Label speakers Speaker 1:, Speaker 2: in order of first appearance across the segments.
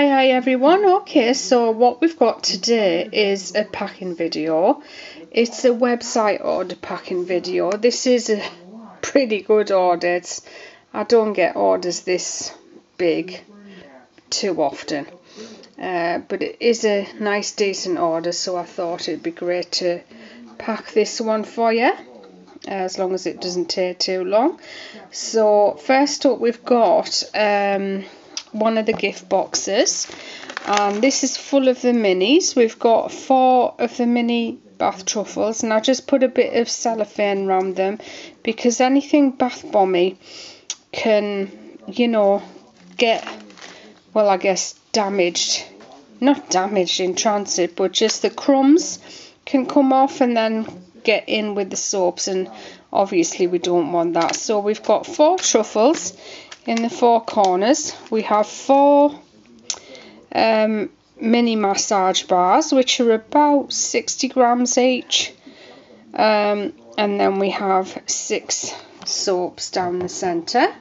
Speaker 1: Hi everyone. Okay, so what we've got today is a packing video. It's a website order packing video. This is a pretty good order. I don't get orders this big too often, but it is a nice decent order, so I thought it'd be great to pack this one for you, as long as it doesn't take too long. So first up, we've got one of the gift boxes, and this is full of the minis. We've got 4 of the mini bath truffles, and I just put a bit of cellophane around them because anything bath bomby can, you know, get, well, I guess damaged, not damaged in transit, but just the crumbs can come off and then get in with the soaps, and obviously we don't want that. So we've got 4 truffles in the 4 corners. We have 4 mini massage bars, which are about 60 grams each, and then we have 6 soaps down the centre,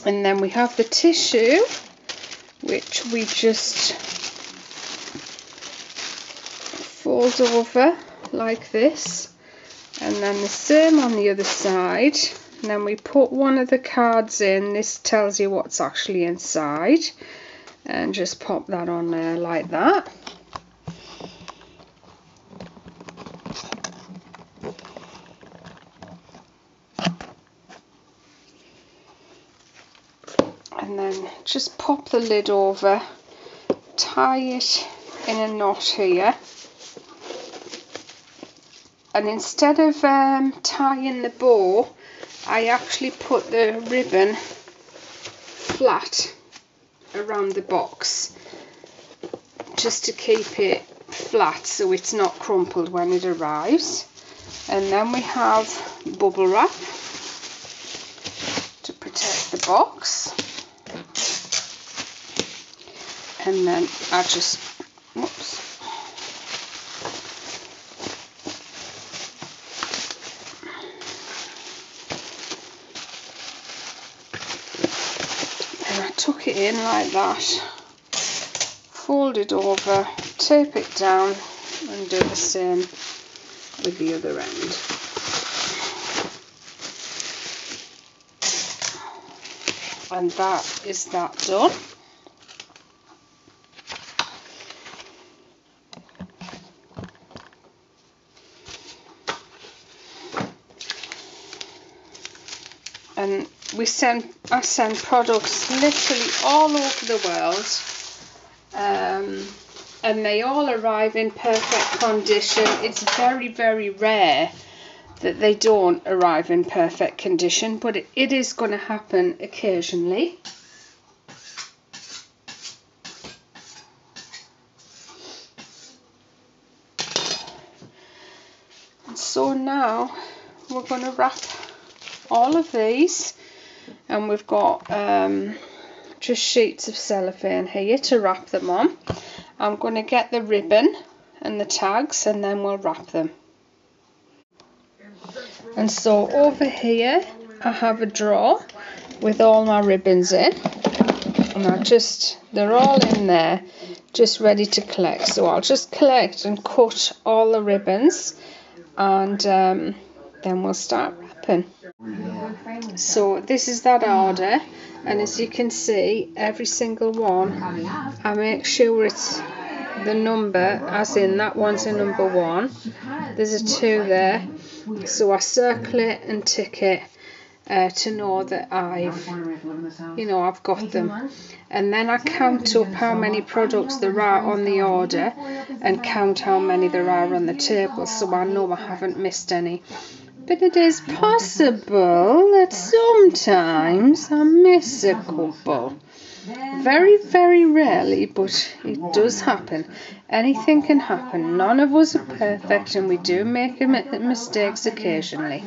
Speaker 1: and then we have the tissue, which we just fold over like this, and then the same on the other side. And then we put one of the cards in. This tells you what's actually inside, and just pop that on there like that. And then just pop the lid over, tie it in a knot here, and instead of tying the bow, I actually put the ribbon flat around the box just to keep it flat so it's not crumpled when it arrives. And then we have bubble wrap to protect the box, and then I just, whoops, tuck it in like that, fold it over, tape it down, and do the same with the other end. And that is that done. And I send products literally all over the world, and they all arrive in perfect condition. It's very, very rare that they don't arrive in perfect condition, but it is going to happen occasionally. And so now we're going to wrap all of these, and we've got just sheets of cellophane here to wrap them on. I'm going to get the ribbon and the tags, and then we'll wrap them. And so over here I have a drawer with all my ribbons in, and they're all in there just ready to collect. So I'll just collect and cut all the ribbons, and then we'll start wrapping. So this is that order, and as you can see, every single one I make sure it's the number, as in that one's a number 1, there's a 2 there, so I circle it and tick it to know that I've got them. And then I count up how many products there are on the order and count how many there are on the table, so I know I haven't missed any. But it is possible that sometimes I miss a couple. Very, very rarely, but it does happen. Anything can happen. None of us are perfect, and we do make mistakes occasionally.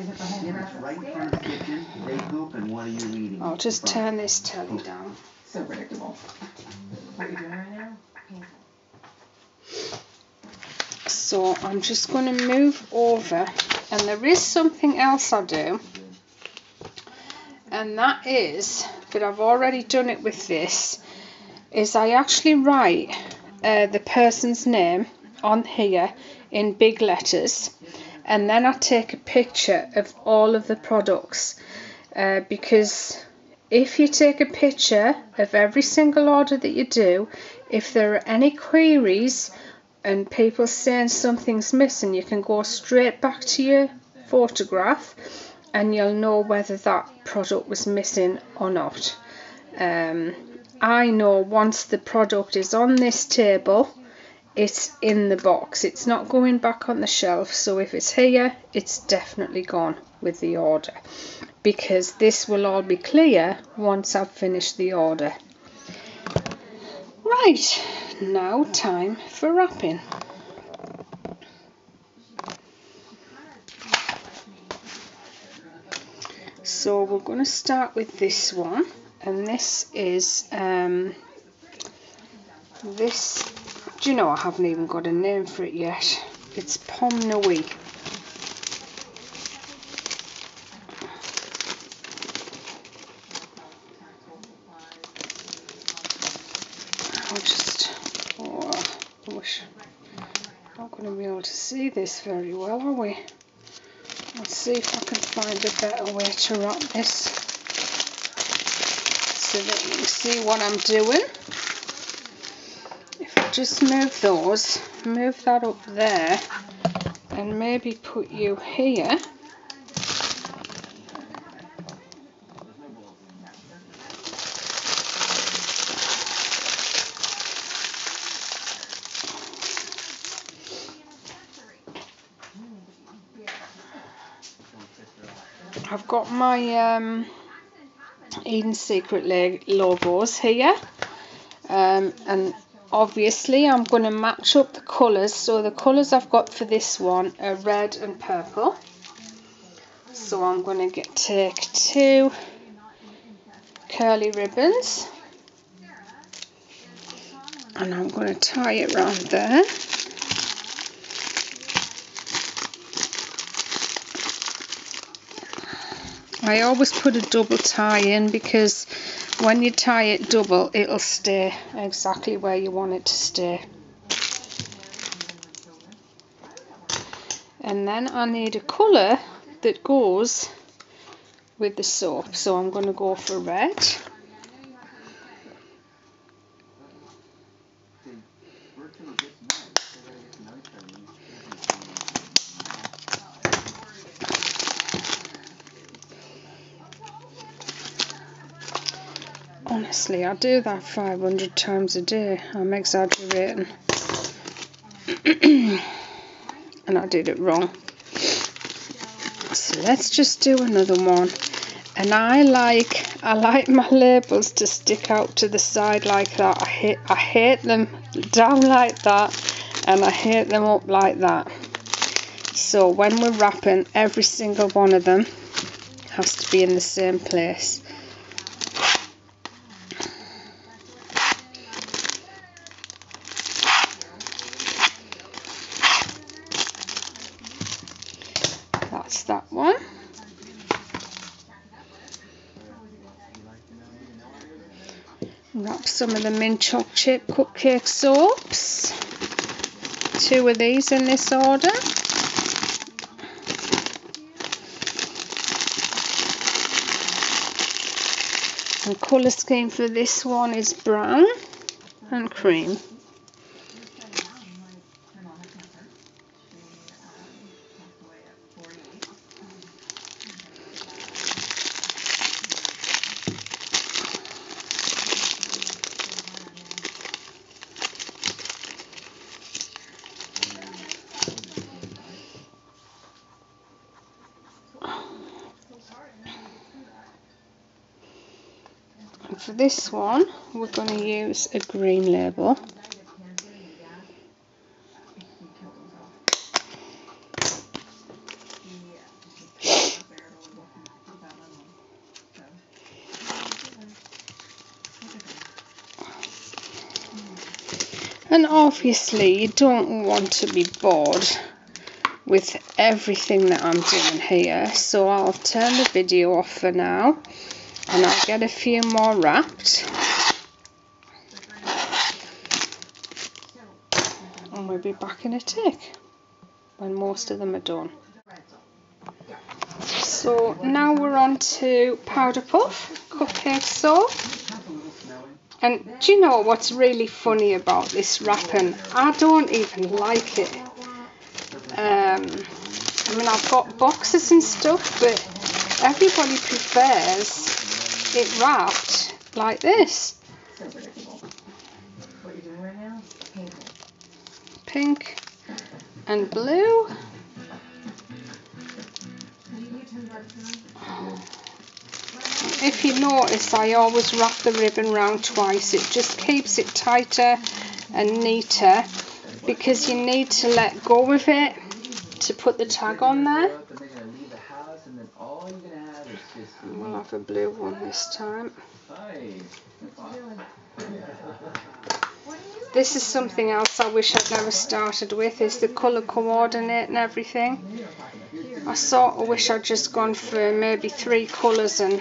Speaker 1: I'll just turn this telly down.
Speaker 2: So predictable. What are you doing right now?
Speaker 1: So I'm just going to move over, and there is something else I do, and that is but I've already done it with this, is I actually write the person's name on here in big letters, and then I take a picture of all of the products, because if you take a picture of every single order that you do, if there are any queries and people saying something's missing, you can go straight back to your photograph and you'll know whether that product was missing or not. I know once the product is on this table, it's in the box. It's not going back on the shelf, so if it's here, it's definitely gone with the order, because this will all be clear once I've finished the order. Right, now time for wrapping. So we're going to start with this one, and this is this, do you know, I haven't even got a name for it yet. It's Pom Nui. I wish I'm not going to be able to see this very well, are we? Let's see if I can find a better way to wrap this so that you can see what I'm doing. If I just move that up there, and maybe put you here. I've got my Eden Secret logos here, and obviously I'm going to match up the colours. So the colours I've got for this one are red and purple. So I'm going to take 2 curly ribbons, and I'm going to tie it round there. I always put a double tie in, because when you tie it double, it'll stay exactly where you want it to stay. And then I need a colour that goes with the soap, so I'm going to go for red. Honestly, I do that 500 times a day. I'm exaggerating. And I did it wrong. So let's just do another one. And I like my labels to stick out to the side like that. I hate them down like that, and I hate them up like that. So when we're wrapping, every single one of them has to be in the same place. That's that one. Wrap some of the mint chocolate chip cupcake soaps. 2 of these in this order. And colour scheme for this one is brown and cream. And for this one, we're going to use a green label. And obviously you don't want to be bored with everything that I'm doing here, so I'll turn the video off for now, and I'll get a few more wrapped, and we'll be back in a tick when most of them are done. So now we're on to powder puff cupcake soap. And do you know what's really funny about this wrapping? I don't even like it. I mean, I've got boxes and stuff, but everybody prefers it wrapped like this.
Speaker 2: What you're doing right now?
Speaker 1: Pink and blue. If you notice, I always wrap the ribbon round twice. It just keeps it tighter and neater, because you need to let go of it to put the tag on there. We'll have a blue one this time. This is something else I wish I'd never started with, is the colour coordinate and everything. I sort of wish I'd just gone for maybe 3 colours and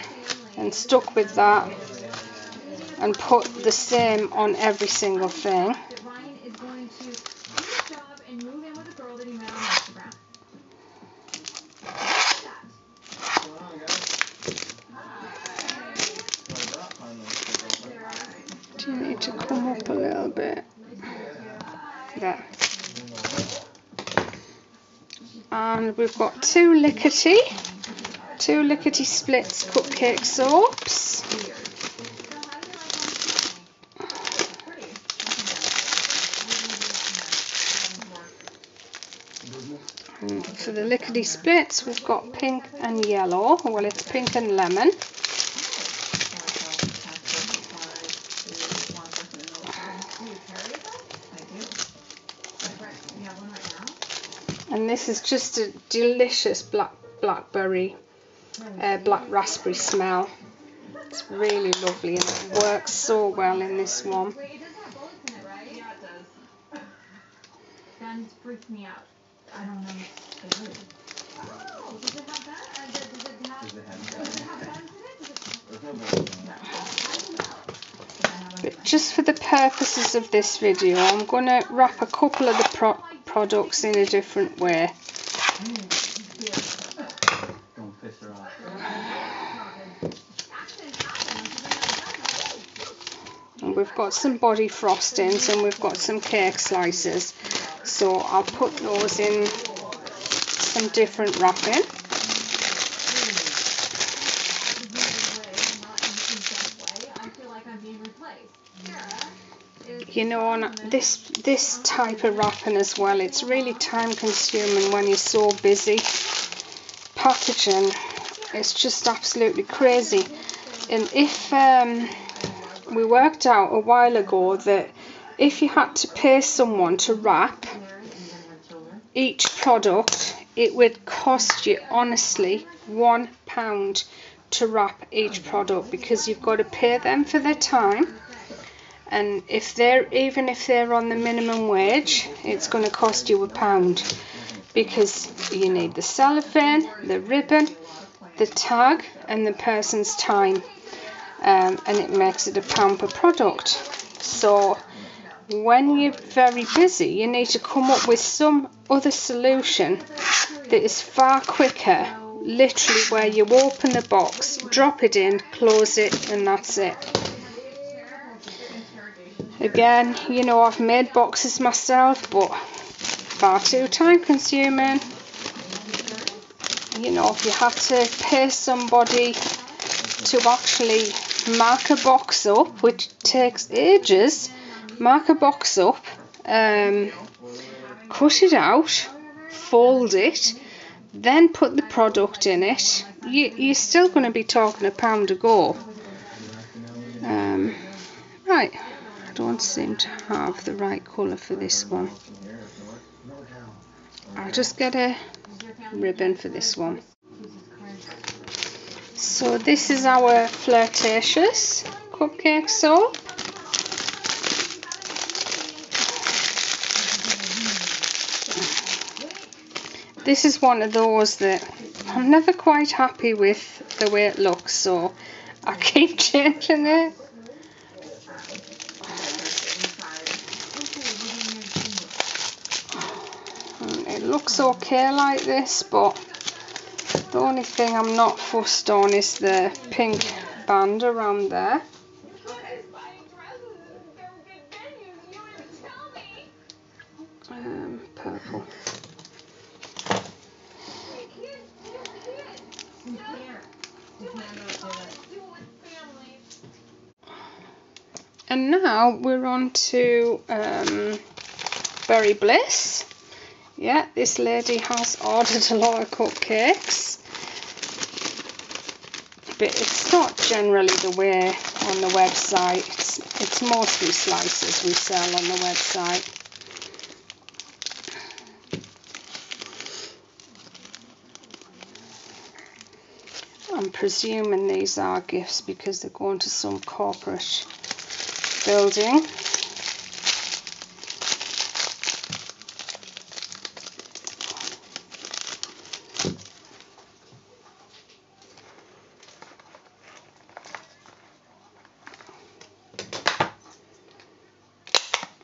Speaker 1: stuck with that and put the same on every single thing. Do you need to come up a little bit? There. And we've got two lickety splits cupcake soaps. And for the lickety splits, we've got pink and yellow. Well, it's pink and lemon. And this is just a delicious black raspberry smell. It's really lovely, and it works so well in this one.
Speaker 2: That freaked me out. I don't know. Does it have that? Does it have
Speaker 1: But just for the purposes of this video, I'm going to wrap a couple of the products in a different way.
Speaker 2: Don't piss her off.
Speaker 1: And we've got some body frostings and we've got some cake slices. So I'll put those in some different wrapping. You know, on this type of wrapping as well, it's really time consuming when you're so busy. Packaging, it's just absolutely crazy. And if we worked out a while ago that if you had to pay someone to wrap each product, it would cost you honestly £1 to wrap each product, because you've got to pay them for their time. And even if they're on the minimum wage, it's going to cost you £1, because you need the cellophane, the ribbon, the tag, and the person's time, and it makes it £1 per product. So when you're very busy, you need to come up with some other solution that is far quicker, literally where you open the box, drop it in, close it, and that's it. Again, you know, I've made boxes myself, but far too time consuming. You know, if you have to pay somebody to actually mark a box up, which takes ages, mark a box up, cut it out, fold it, then put the product in it, you're still going to be talking £1 a go. Right. I don't seem to have the right colour for this one. I'll just get a ribbon for this one. So this is our Flirtatious Cupcake soap. This is one of those that I'm never quite happy with the way it looks, so I keep changing it. And it looks okay like this, but the only thing I'm not fussed on is the pink band around there. Purple. And now we're on to Berry Bliss. Yeah, this lady has ordered a lot of cupcakes, but it's not generally the way on the website. It's mostly slices we sell on the website. I'm presuming these are gifts because they're going to some corporate building.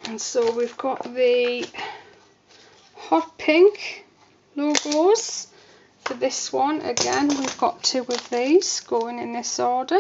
Speaker 1: And so we've got the hot pink logos for this one. Again, we've got 2 of these going in this order.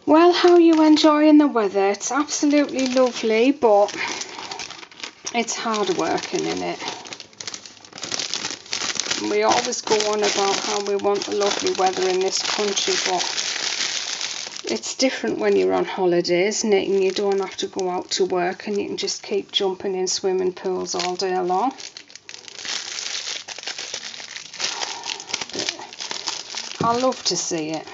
Speaker 1: Well, how are you enjoying the weather? It's absolutely lovely, but it's hard working in it. We always go on about how we want the lovely weather in this country, but it's different when you're on holiday, isn't it? And you don't have to go out to work and you can just keep jumping in swimming pools all day long. But I love to see it.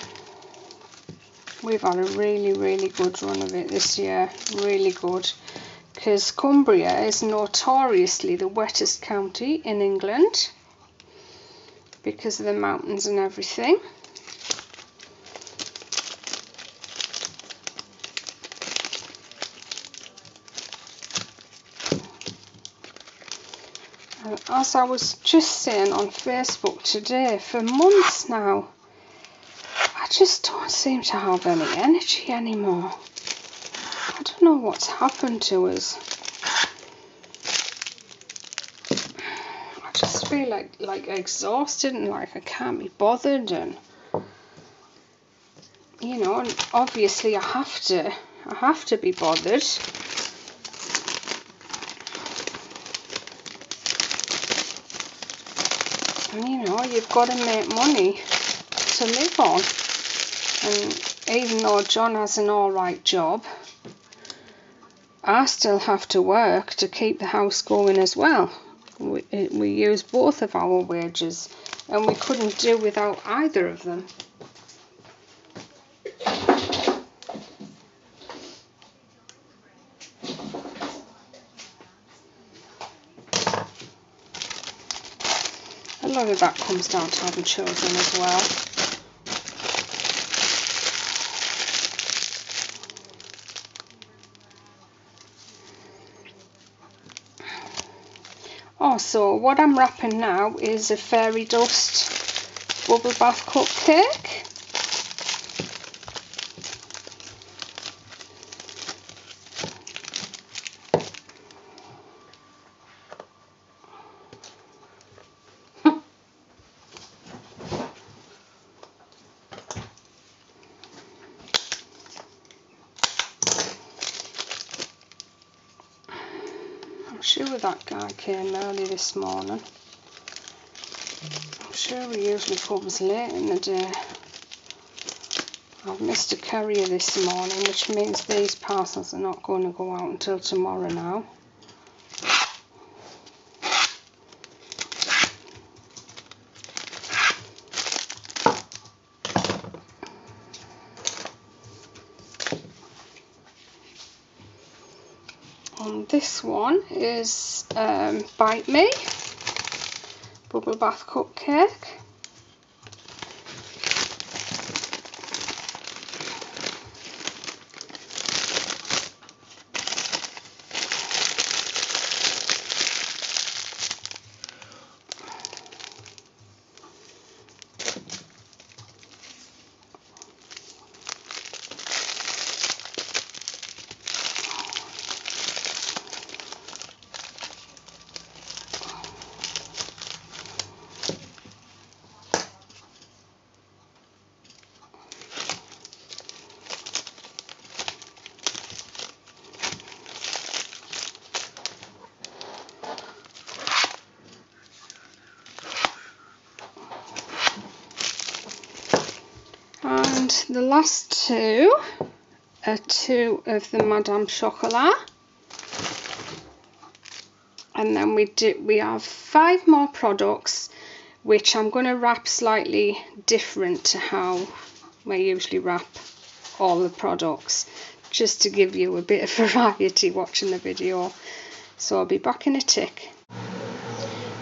Speaker 1: We've had a really good run of it this year, really good, because Cumbria is notoriously the wettest county in England because of the mountains and everything. And as I was just saying on Facebook today, for months now, I just don't seem to have any energy anymore. I don't know what's happened to us. I just feel like exhausted and like I can't be bothered, and you know, and obviously I have to be bothered. And you know, you've got to make money to live on. And even though John has an alright job, I still have to work to keep the house going as well. We use both of our wages, and we couldn't do without either of them. A lot of that comes down to having children as well. Also, what I'm wrapping now is a fairy dust bubble bath cupcake. I'm sure that guy came early this morning. I'm sure he usually comes late in the day. I've missed a courier this morning, which means these parcels are not going to go out until tomorrow now. And this one is Bite Me Bubble Bath Cupcake. And the last two are two of the Madame Chocolat, and then we have 5 more products which I'm going to wrap slightly different to how I usually wrap all the products, just to give you a bit of variety watching the video. So I'll be back in a tick.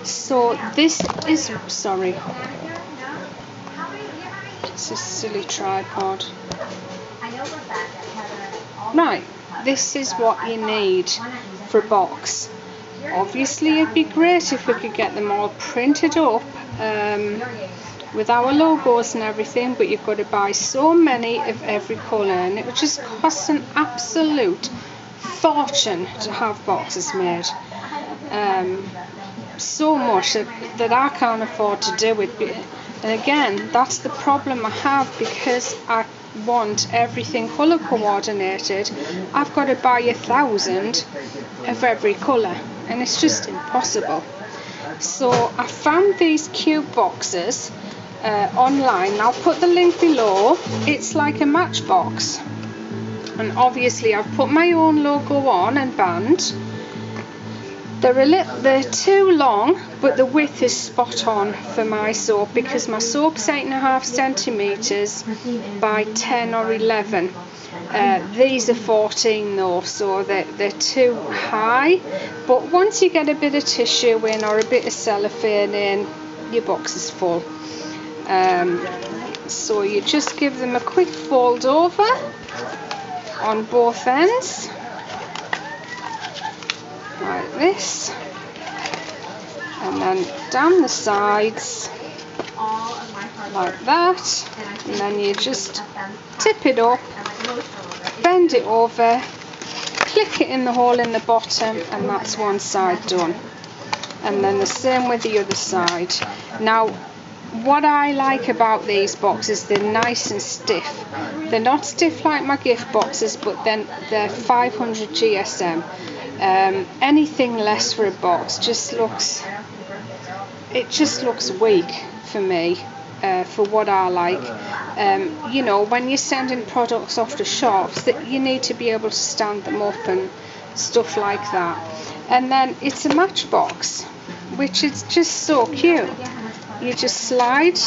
Speaker 1: So this is, sorry, it's a silly tripod. Right, this is what you need for a box. Obviously it'd be great if we could get them all printed up with our logos and everything, but you've got to buy so many of every colour, and it would just cost an absolute fortune to have boxes made. So much that I can't afford to do it. And again, that's the problem I have, because I want everything colour coordinated. I've got to buy 1,000 of every colour, and it's just impossible. So I found these cute boxes online. I'll put the link below. It's like a matchbox, and obviously I've put my own logo on and band. They're too long, but the width is spot on for my soap, because my soap's 8.5 centimetres by 10 or 11. These are 14 though, so they're too high. But once you get a bit of tissue in or a bit of cellophane in, your box is full. So you just give them a quick fold over on both ends, like this, and then down the sides like that, and then you just tip it up, bend it over, click it in the hole in the bottom, and that's one side done. And then the same with the other side. Now what I like about these boxes, they're nice and stiff. They're not stiff like my gift boxes, but then they're 500 GSM. Anything less for a box just looks weak for me, for what I like. You know, when you're sending products off to shops, that you need to be able to stand them up and stuff like that. And then it's a matchbox, which is just so cute. You just slide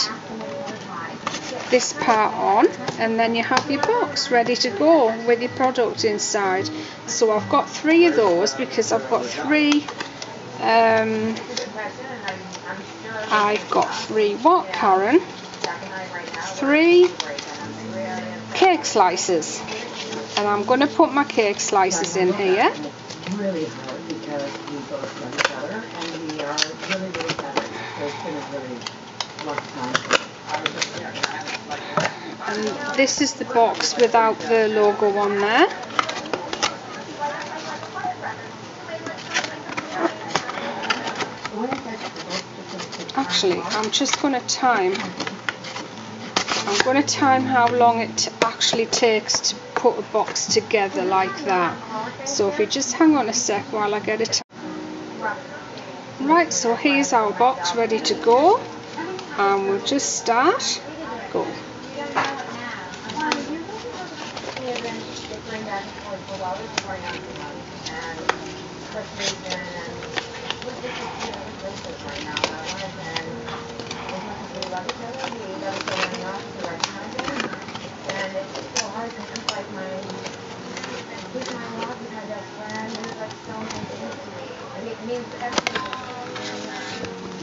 Speaker 1: this part on, and then you have your box ready to go with your product inside. So I've got 3 of those, because I've got 3 what, Karen? 3 cake slices, and I'm going to put my cake slices in here. Really hard because we both love each other, and we are really better. There's been a really long time. And this is the box without the logo on there. Actually, I'm just going to time. I'm going to time how long it actually takes to put a box together like that. So if you just hang on a sec while I get it. Right, so here's our box ready to go, and we'll just start. Go.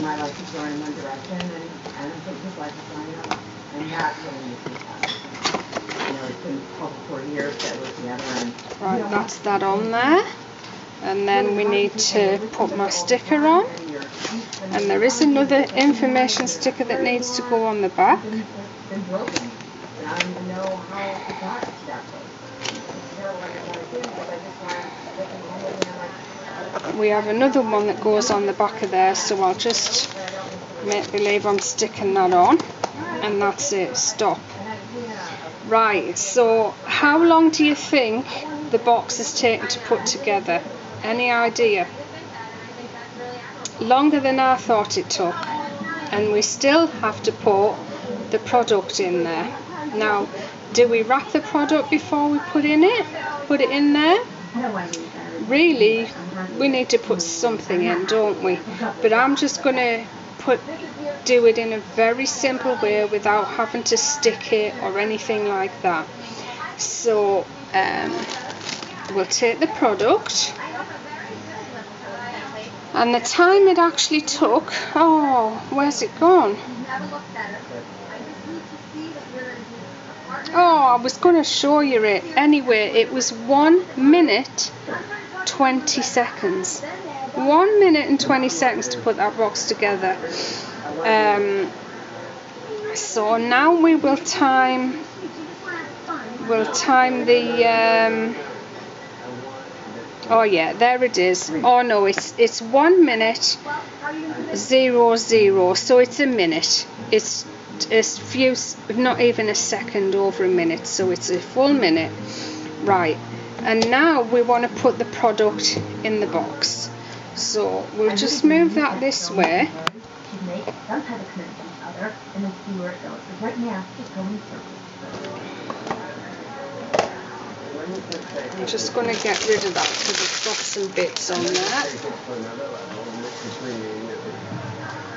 Speaker 3: My life is going in one direction, and I don't think his life is going up. And that's what we need to have. You know, it's been over 4 years that we're together, and
Speaker 1: right, that's that on there. And then we need to put my sticker on. And there is another information sticker that needs to go on the back.
Speaker 3: it's been broken. And I don't even know how it got to that place. It's terrible like I gotta do, but I just want to look at the
Speaker 1: We have another one that goes on the back of there, so I'll just make believe I'm sticking that on, and that's it, stop. Right, so how long do you think the box has taken to put together? Any idea? Longer than I thought it took, and we still have to put the product in there. Now, do we wrap the product before we put it in there? Really, we need to put something in, don't we? But I'm just going to do it in a very simple way without having to stick it or anything like that. So we'll take the product, and the time it actually took, oh, where's it gone? Oh, I was going to show you it. Anyway, it was 1 minute 20 seconds. 1 minute and 20 seconds to put that box together. So now we will time the oh yeah, there it is. Oh no, it's 1 minute 00, so it's a minute. It's not even a second over a minute, so it's a full minute. Right, and now we want to put the product in the box. So we'll just move that this way. I'm just going to get rid of that because it's got some bits on there.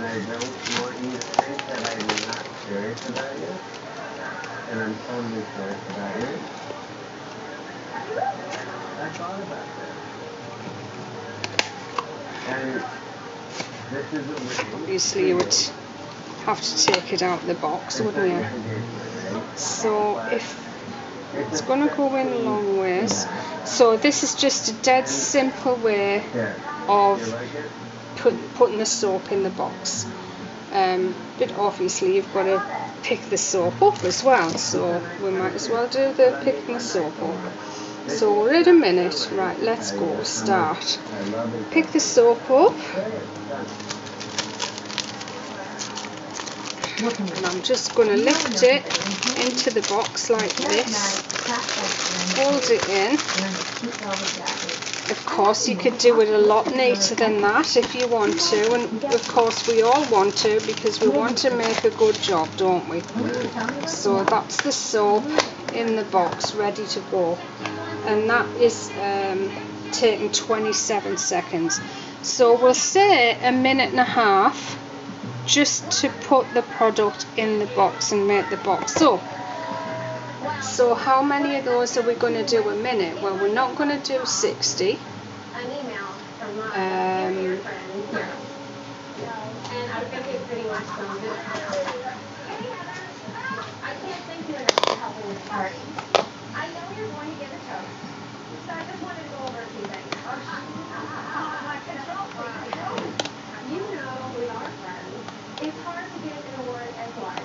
Speaker 3: I don't want you to think that I'm not serious about you. And I'm totally serious about you. I thought about this. And this is a way.
Speaker 1: Obviously you would have to take it out of the box, wouldn't you? So if it's going to go in a long ways. So this is just a dead simple way of putting the soap in the box. But obviously you've got to pick the soap up as well, so we might as well do the picking the soap up. So we're at a minute. Right, let's go, start. Pick the soap up, and I'm just going to lift it into the box like this, hold it in. Of course you could do it a lot neater than that if you want to, and of course we all want to, because we want to make a good job, don't we? So that's the soap in the box ready to go, and that is taking 27 seconds. So we'll say a minute and a half just to put the product in the box and make the box soap. So how many of those are we going to do a minute? Well, we're not going to do 60.
Speaker 4: It's hard to get in a word as wise.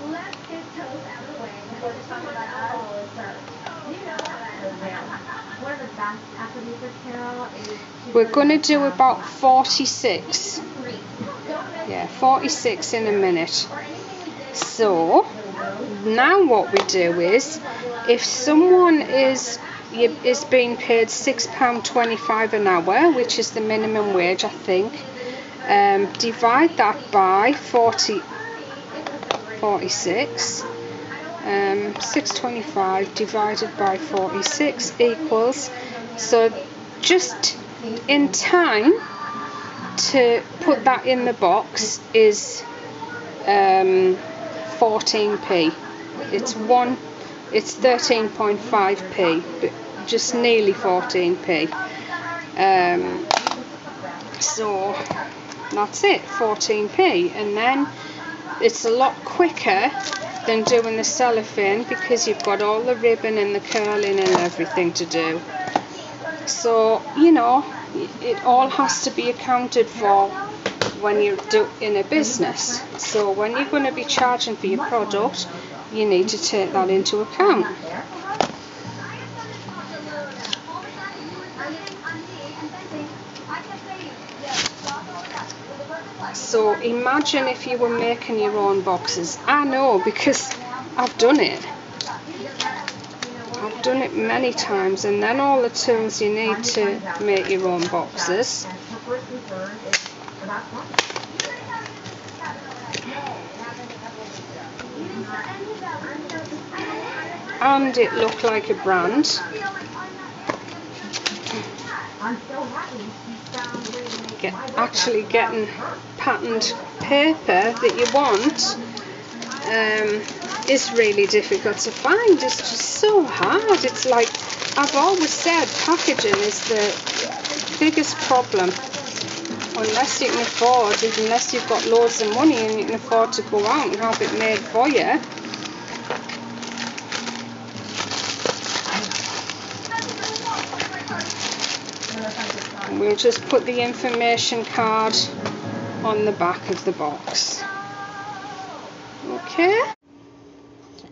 Speaker 4: Let's get toast out of the way before the talk about alcohol is served. You know how that goes down. One of the best afternoons, Carol, is...
Speaker 1: We're going to do about 46. Yeah, 46 in a minute. So, now what we do is, if someone is being paid £6.25 an hour, which is the minimum wage, I think, divide that by 46. 6.25 divided by 46 equals, so just in time to put that in the box is 14p. It's 13.5p, but just nearly 14p. So that's it, 14p, and then it's a lot quicker than doing the cellophane because you've got all the ribbon and the curling and everything to do. So, you know, it all has to be accounted for when you're in a business. So when you're going to be charging for your product, you need to take that into account. So imagine if you were making your own boxes. I know, because I've done it. I've done it many times, and then all the tools you need to make your own boxes. And it looked like a brand. Actually getting patterned paper that you want is really difficult to find. It's just so hard. It's like I've always said, packaging is the biggest problem. Unless you can afford, unless you've got loads of money and you can afford to go out and have it made for you. We'll just put the information card on the back of the box. Okay.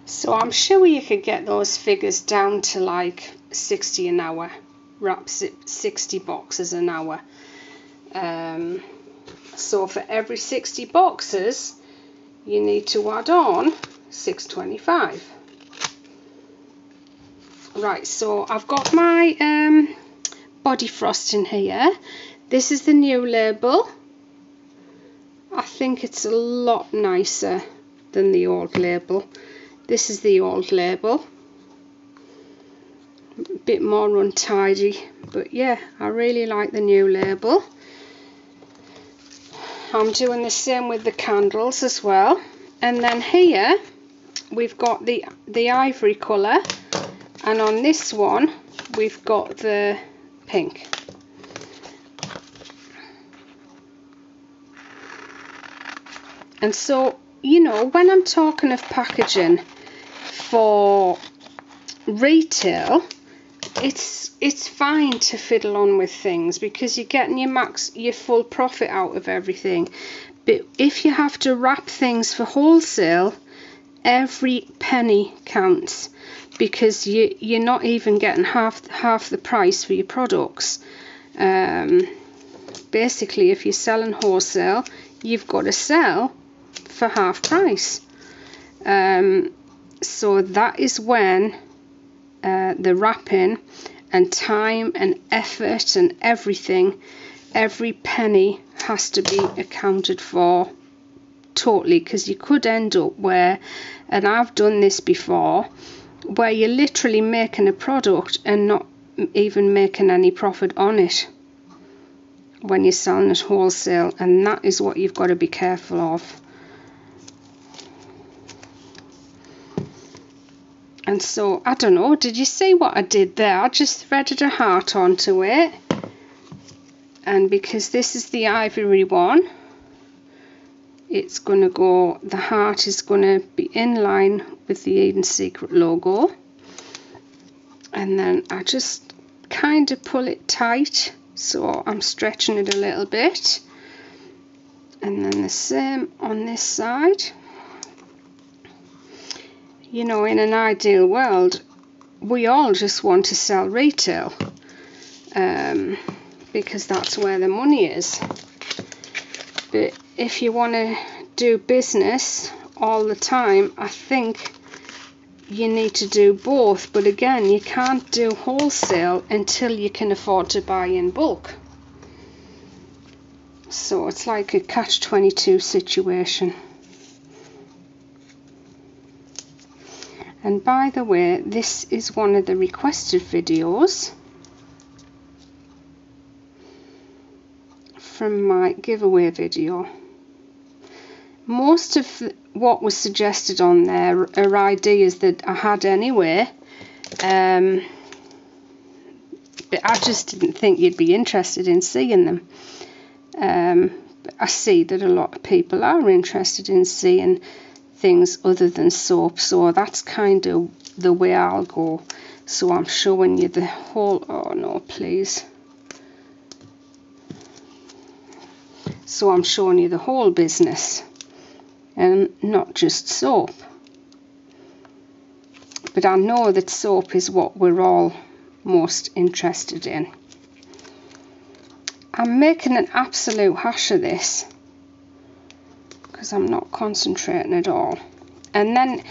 Speaker 1: So I'm sure you could get those figures down to like 60 an hour. Wrap 60 boxes an hour. So for every 60 boxes, you need to add on $6.25. Right, so I've got my body frosting here. This is the new label. I think it's a lot nicer than the old label. This is the old label. A bit more untidy, but yeah, I really like the new label. I'm doing the same with the candles as well. And then here we've got the ivory colour, and on this one we've got the pink. And so, you know, when I'm talking of packaging for retail, it's fine to fiddle on with things because you're getting your full profit out of everything. But if you have to wrap things for wholesale, every penny counts, because you're not even getting half the price for your products. Basically, if you're selling wholesale, you've got to sell for half price. So that is when the wrapping and time and effort and everything, every penny has to be accounted for totally, because you could end up where, and I've done this before, where you're literally making a product and not even making any profit on it when you're selling it wholesale, and that is what you've got to be careful of. And so, I don't know, did you see what I did there? I just threaded a heart onto it, and because this is the ivory one, it's going to go, the heart is going to be in line with the Eden Secret logo, and then I just kind of pull it tight, so I'm stretching it a little bit, and then the same on this side. You know, in an ideal world, we all just want to sell retail, because that's where the money is. But if you want to do business all the time, I think you need to do both. But again, you can't do wholesale until you can afford to buy in bulk. So it's like a catch-22 situation. And by the way, this is one of the requested videos from my giveaway video. Most of what was suggested on there are ideas that I had anyway, but I just didn't think you'd be interested in seeing them. I see that a lot of people are interested in seeing things other than soap, so that's kind of the way I'll go. So I'm showing you the whole, oh no please. So I'm showing you the whole business and not just soap. But I know that soap is what we're all most interested in. I'm making an absolute hash of this because I'm not concentrating at all. And then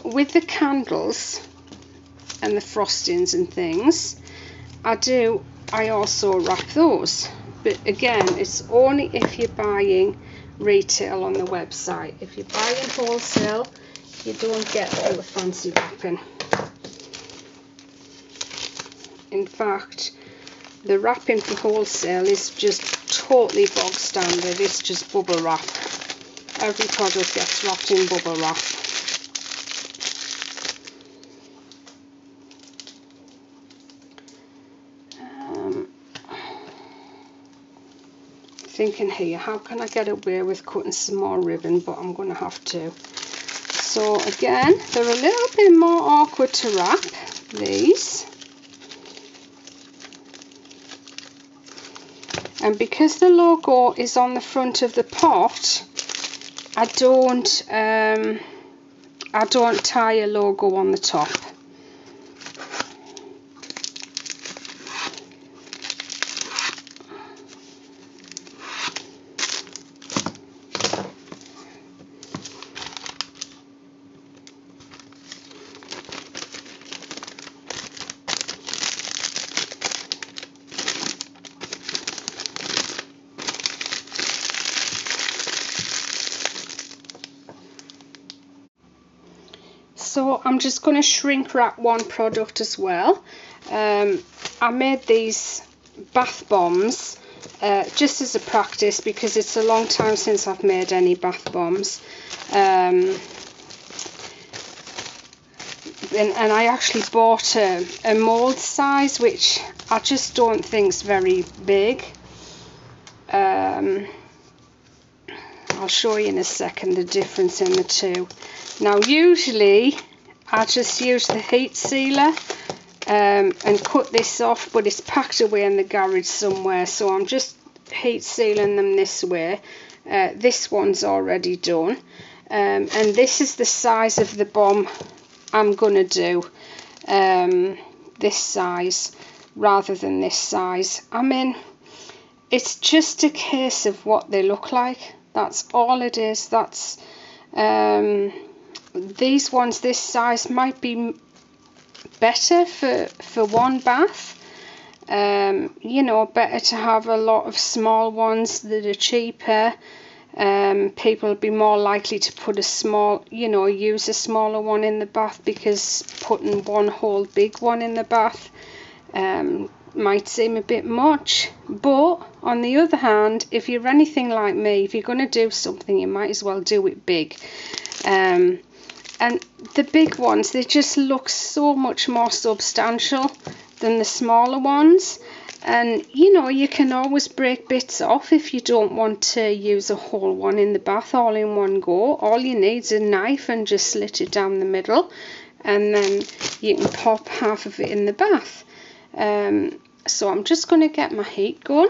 Speaker 1: with the candles and the frostings and things, I also wrap those. But again, it's only if you're buying retail on the website. If you're buying wholesale, you don't get all the fancy wrapping. In fact, the wrapping for wholesale is just totally bog standard. It's just bubble wrap. Every product gets wrapped in bubble wrap. Thinking here, how can I get away with cutting some more ribbon, but I'm going to have to. So again, they're a little bit more awkward to wrap, these. And because the logo is on the front of the pot, I don't tie a logo on the top. So I'm just going to shrink wrap one product as well. I made these bath bombs just as a practice because it's a long time since I've made any bath bombs. And I actually bought a mold size, which I just don't think is very big. I'll show you in a second the difference in the two. Now usually I just use the heat sealer and cut this off, but it's packed away in the garage somewhere, so I'm just heat sealing them this way. This one's already done, and this is the size of the bomb I'm gonna do. This size rather than this size. I mean, it's just a case of what they look like. That's all it is. That's these ones this size might be better for one bath. You know, better to have a lot of small ones that are cheaper. People will be more likely to put a small, you know, use a smaller one in the bath, because putting one whole big one in the bath might seem a bit much. But on the other hand, if you're anything like me, if you're going to do something, you might as well do it big. And the big ones, they just look so much more substantial than the smaller ones. And you know, you can always break bits off if you don't want to use a whole one in the bath all in one go. All you need is a knife and just slit it down the middle, and then you can pop half of it in the bath. So I'm just going to get my heat going.